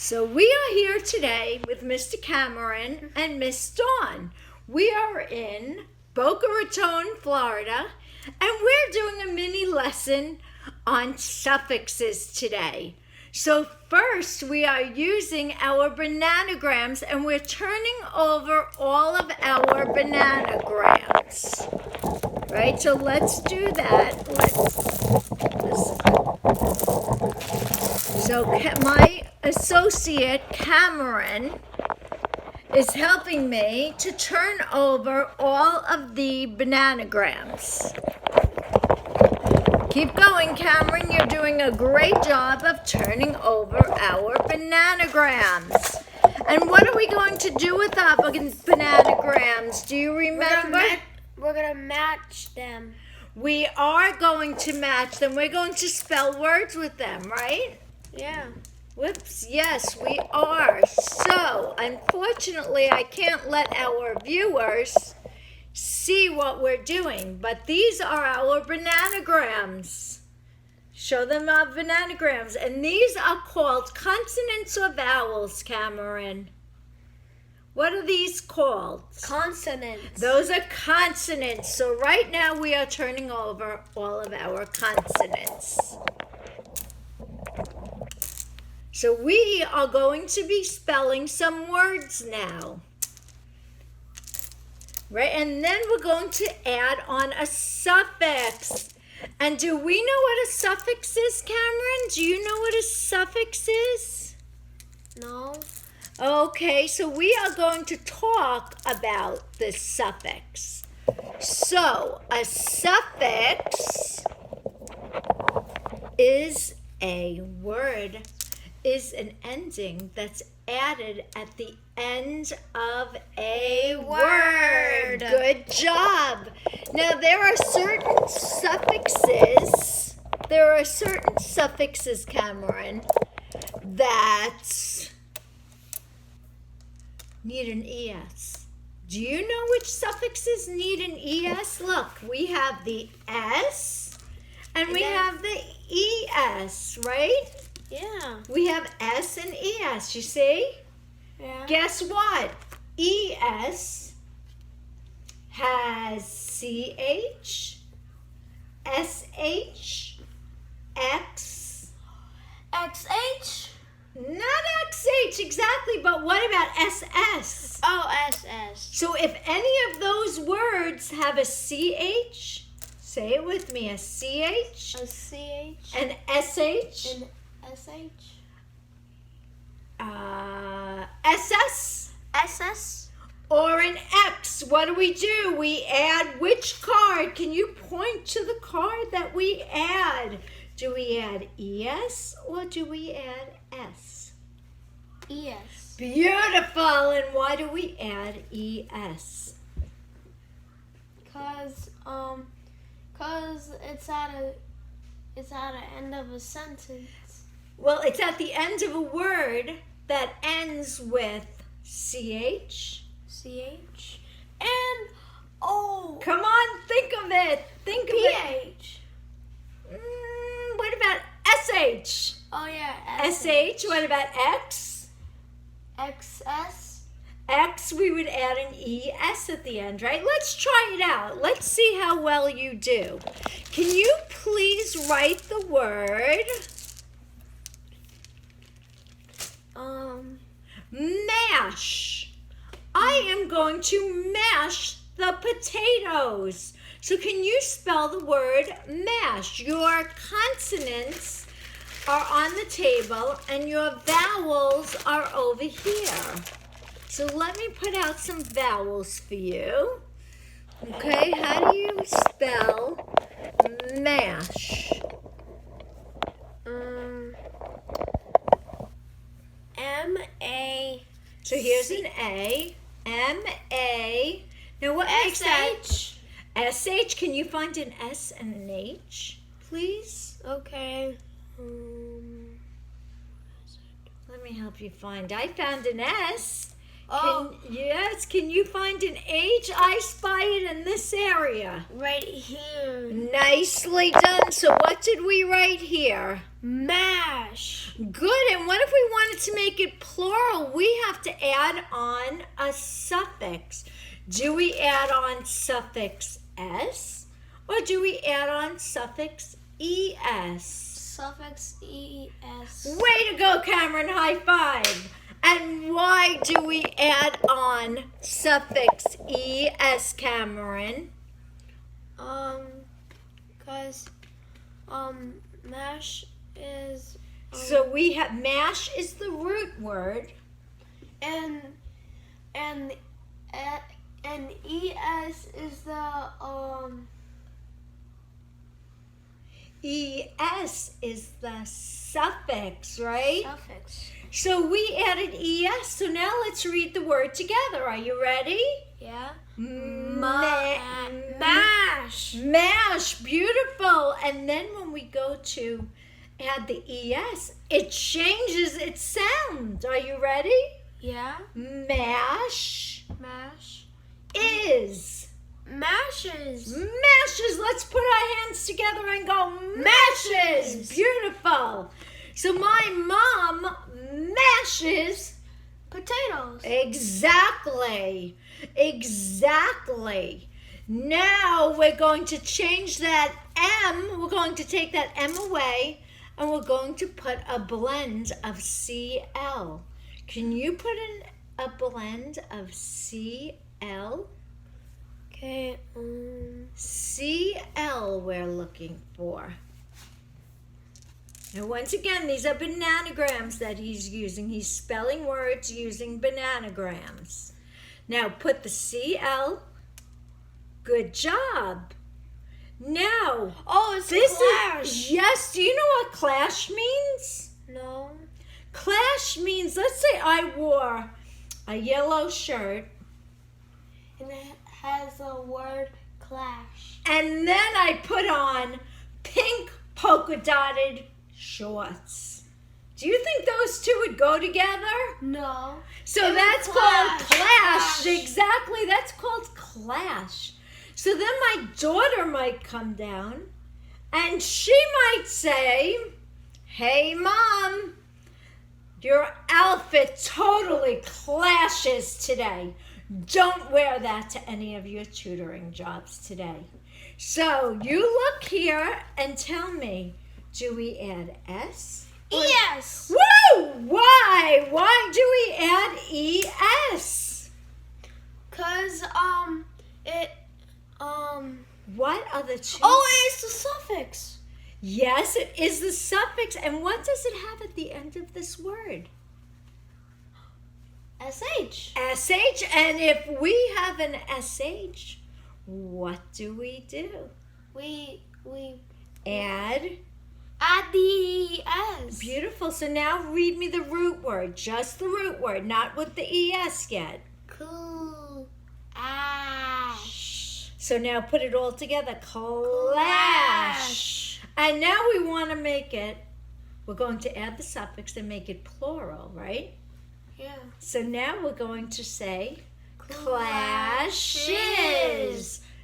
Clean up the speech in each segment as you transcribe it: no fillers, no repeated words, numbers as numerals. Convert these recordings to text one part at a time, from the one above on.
So we are here today with Mr. Cameron and Miss Dawn. We are in Boca Raton, Florida, and we're doing a mini lesson on suffixes today. So first we are using our bananagrams and we're turning over all of our bananagrams. Right, so let's do that. So my associate Cameron is helping me to turn over all of the bananagrams. Keep going, Cameron. You're doing a great job of turning over our bananagrams. And what are we going to do with our bananagrams? Do you remember? We're going to match them. We are going to match them. We're going to spell words with them, right? Yeah. Whoops, yes, we are. So, unfortunately, I can't let our viewers see what we're doing, but these are our bananagrams. Show them our bananagrams. And these are called consonants or vowels, Cameron? What are these called? Consonants. Those are consonants. So right now we are turning over all of our consonants. So we are going to be spelling some words now. Right? And then we're going to add on a suffix. And do we know what a suffix is, Cameron? Do you know what a suffix is? No. Okay, so we are going to talk about the suffix. So, a suffix is a word, is an ending that's added at the end of a word. Good job. Now, there are certain suffixes, Cameron, that need an ES. Do you know which suffixes need an ES? Look, we have the S and we have the ES, right? Yeah. We have S and ES, you see? Yeah. Guess what? ES has CH, SH, X. XH? Not XH exactly, but what about SS? Oh, SS. So if any of those words have a CH, say it with me, a CH, A CH. an SH, An SH. SS, SS. or an X. What do? We add which card? Can you point to the card that we add? Do we add ES or do we add S? ES. Beautiful. And why do we add ES? Cause it's at the end of a sentence. Well, it's at the end of a word that ends with CH. CH. And O. Come on, think of it. Think of it. PH. What about SH? Oh yeah. SH. What about X? XS. X, we would add an ES at the end, right? Let's try it out. Let's see how well you do. Can you please write the word mash? I am going to mash the potatoes. So can you spell the word mash? Your consonants are on the table and your vowels are over here. So let me put out some vowels for you. Okay, how do you spell mash? M-A. So here's an A, M-A. Now what makes that? S-H. Can you find an S and an H, please? Okay. Let me help you find. I found an S. Can you find an H? I spy it in this area. Right here. Nicely done. So what did we write here? Mash. Good. And what if we wanted to make it plural? We have to add on a suffix. Do we add on suffix S or do we add on suffix ES? Suffix ES. Way to go, Cameron. High five. And why do we add on suffix ES, Cameron? Because mash is So we have mash is the root word. and ES is the ES is the suffix, right? suffix. So we added ES. So now let's read the word together. Are you ready? Yeah. Mash. Mash. Beautiful. And then when we go to add the ES, it changes its sound. Are you ready? Yeah. Mash Mash. is. Mashes. Mashes. Let's put our hands together and go mashes. Beautiful. So my mom mashes Potatoes. exactly. Now we're going to change that M. We're going to take that M away and we're going to put a blend of CL. Can you put in a blend of CL? Okay. CL we're looking for. And once again, these are bananagrams that he's using. He's spelling words using bananagrams. Now put the CL. Good job. Now, It's clash. Yes, do you know what clash means? No. Clash means, let's say I wore a yellow shirt. And it has the word clash. And then I put on pink polka dotted shorts. Do you think those two would go together? No. So that's called clash. Exactly, that's called clash. So then my daughter might come down and she might say, "Hey, Mom, your outfit totally clashes today. Don't wear that to any of your tutoring jobs today." So you look here and tell me, do we add S? Yes. Woo! Why? Why do we add ES? Cause What are the two? it's the suffix. Yes, it is the suffix. And what does it have at the end of this word? SH. SH. And if we have an SH, what do? We Add. add the S. Beautiful. So now read me the root word. Just the root word, not with the ES yet. Cool. Ash. So now put it all together. Clash. And now we want to make it, we're going to add the suffix and make it plural, right? Yeah. So now we're going to say clashes.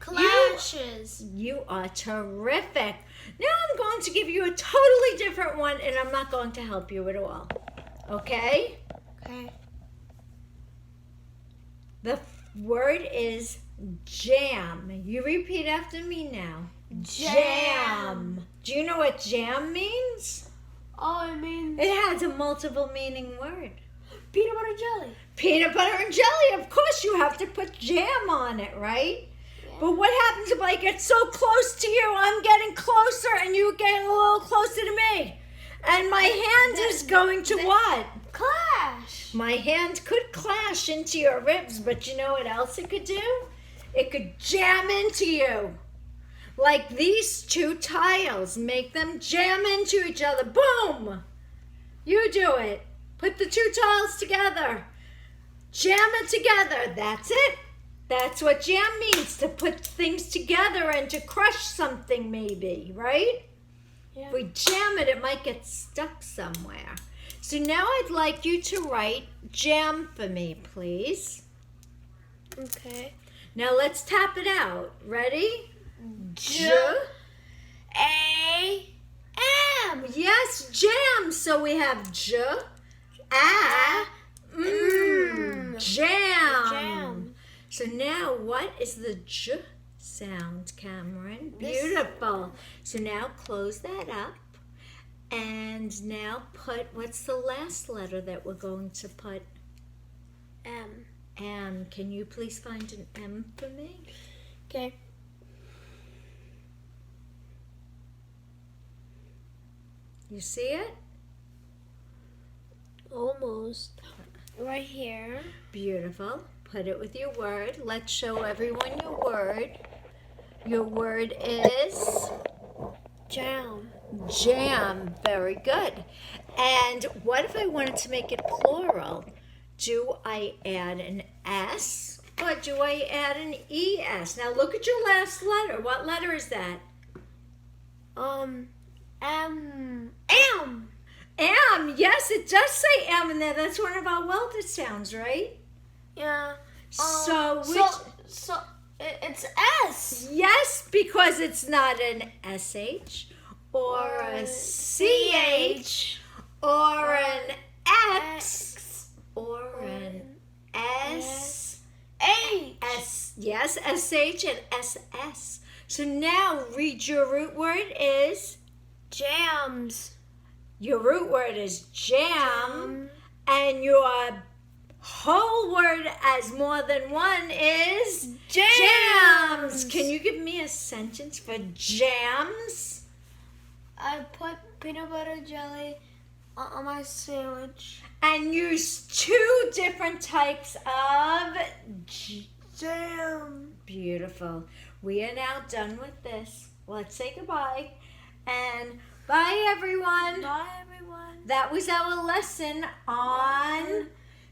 Clashes. You are terrific. Now I'm going to give you a totally different one and I'm not going to help you at all. Okay? Okay. The word is jam. You repeat after me now. Jam. Do you know what jam means? It means It has a multiple meaning word. peanut butter jelly. Peanut butter and jelly. Of course you have to put jam on it, right? But what happens if I get so close to you, I'm getting closer and you get a little closer to me? And my hand is going to what? Clash. My hand could clash into your ribs, but you know what else it could do? It could jam into you. Like these two tiles. Make them jam into each other. Boom! You do it. Put the two tiles together. Jam it together. That's it. That's what jam means, to put things together and to crush something maybe, right? Yeah. If we jam it, it might get stuck somewhere. So now I'd like you to write jam for me, please. Okay. Now let's tap it out. Ready? J-A-M. Yes, jam. So we have jam. Jam. So now what is the j sound, Cameron? This- Beautiful. So now close that up. And now put, what's the last letter that we're going to put? M. M. Can you please find an M for me? Okay. You see it? Almost. Right here. Beautiful. Put it with your word. Let's show everyone your word. Your word is Jam. jam. Very good. And what if I wanted to make it plural? Do I add an S or do I add an ES? Now look at your last letter. What letter is that? M. M. M. Yes, it does say M in there. That's one of our welded sounds, right? Yeah. So which... It's S. Yes, because it's not an SH or a CH or an X or an S. H. Yes, SH and SS. So now read your root word is, Jams. your root word is jam, and your whole word as more than one is jams. Can you give me a sentence for jams? I put peanut butter jelly on my sandwich. And use 2 different types of Jam. Beautiful. We are now done with this. Let's say goodbye. And bye, everyone. Bye, everyone. That was our lesson on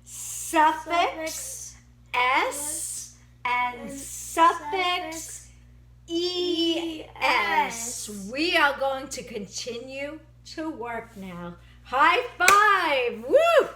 suffix S and suffix ES. We are going to continue to work now. High five! Woo!